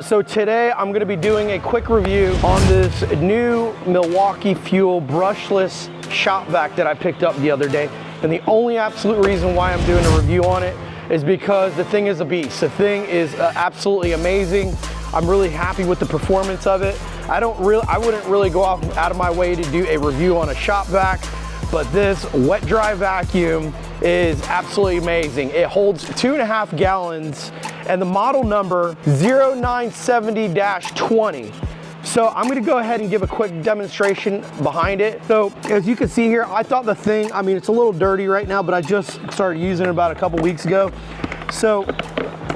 So today I'm going to be doing a quick review on this new Milwaukee Fuel brushless shop vac that I picked up the other day. And the only absolute reason why I'm doing a review on it is because the thing is a beast. The thing is absolutely amazing. I'm really happy with the performance of it. I wouldn't really go out of my way to do a review on a shop vac, but this wet dry vacuum is absolutely amazing. It holds 2.5 gallons and the model number 0970-20. So I'm gonna go ahead and give a quick demonstration behind it. So as you can see here, I thought the thing, I mean, it's a little dirty right now, but I just started using it about a couple weeks ago. So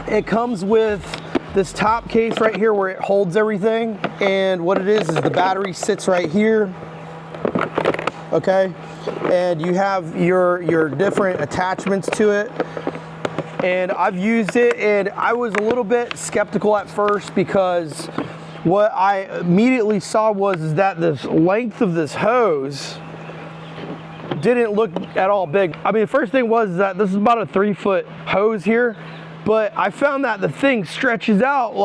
it comes with this top case right here where it holds everything. And what it is the battery sits right here, okay? And you have your different attachments to it. And I've used it and I was a little bit skeptical at first because what I immediately saw was that the length of this hose didn't look at all big. I mean, the first thing was that this is about a 3-foot hose here, but I found that the thing stretches out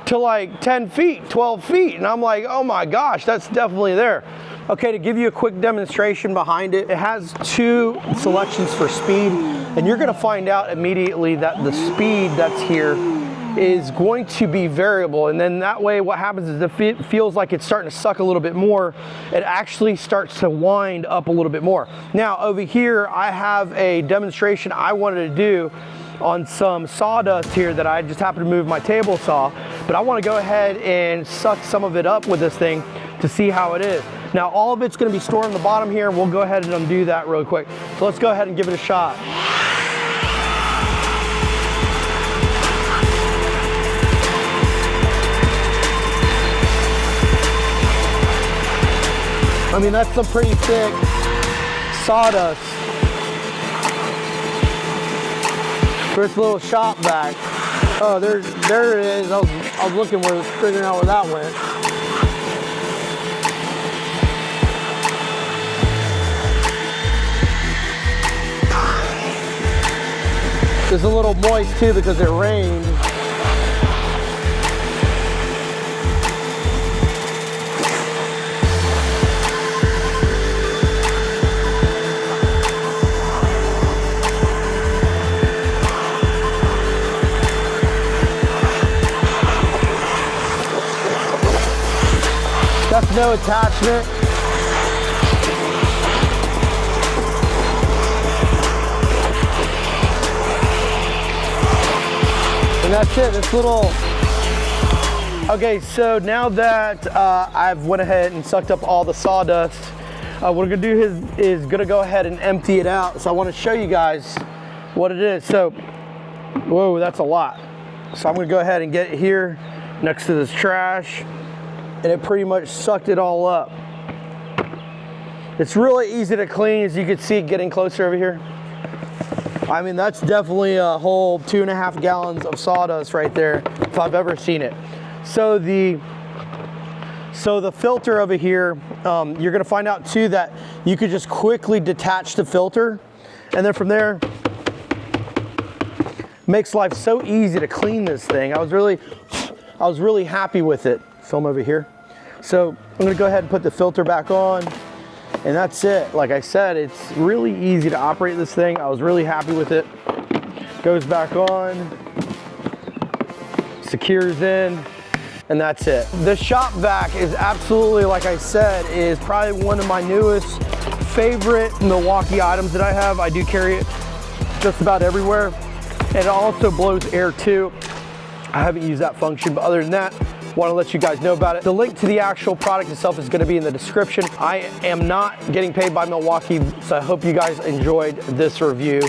to like 10 feet, 12 feet. And I'm like, oh my gosh, that's definitely there. Okay, to give you a quick demonstration behind it, it has 2 selections for speed, and you're gonna find out immediately that the speed that's here is going to be variable. And then that way what happens is if it feels like it's starting to suck a little bit more, it actually starts to wind up a little bit more. Now over here, I have a demonstration I wanted to do on some sawdust here that I just happened to move my table saw, but I wanna go ahead and suck some of it up with this thing to see how it is. Now all of it's gonna be stored on the bottom here, and we'll go ahead and undo that real quick. So let's go ahead and give it a shot. I mean, that's some pretty thick sawdust for this little shop vac. Oh, there it is. I was looking figuring out where that went. It's a little moist too because it rained. That's no attachment. And that's it, this little, okay, so now that I've went ahead and sucked up all the sawdust, what we're gonna do is gonna go ahead and empty it out. So I wanna show you guys what it is. So, whoa, that's a lot. So I'm gonna go ahead and get it here next to this trash, and it pretty much sucked it all up. It's really easy to clean, as you can see getting closer over here. I mean, that's definitely a whole 2.5 gallons of sawdust right there, if I've ever seen it. So the filter over here, you're gonna find out too that you could just quickly detach the filter, and then from there, makes life so easy to clean this thing. I was really happy with it. Film over here. So I'm gonna go ahead and put the filter back on, and that's it. Like I said, it's really easy to operate this thing. I was really happy with it. Goes back on, secures in, and that's it. The shop vac is absolutely, like I said, is probably one of my newest favorite Milwaukee items that I have. I do carry it just about everywhere. And it also blows air too. I haven't used that function, but other than that, want to let you guys know about it. The link to the actual product itself is going to be in the description. I am not getting paid by Milwaukee, so I hope you guys enjoyed this review.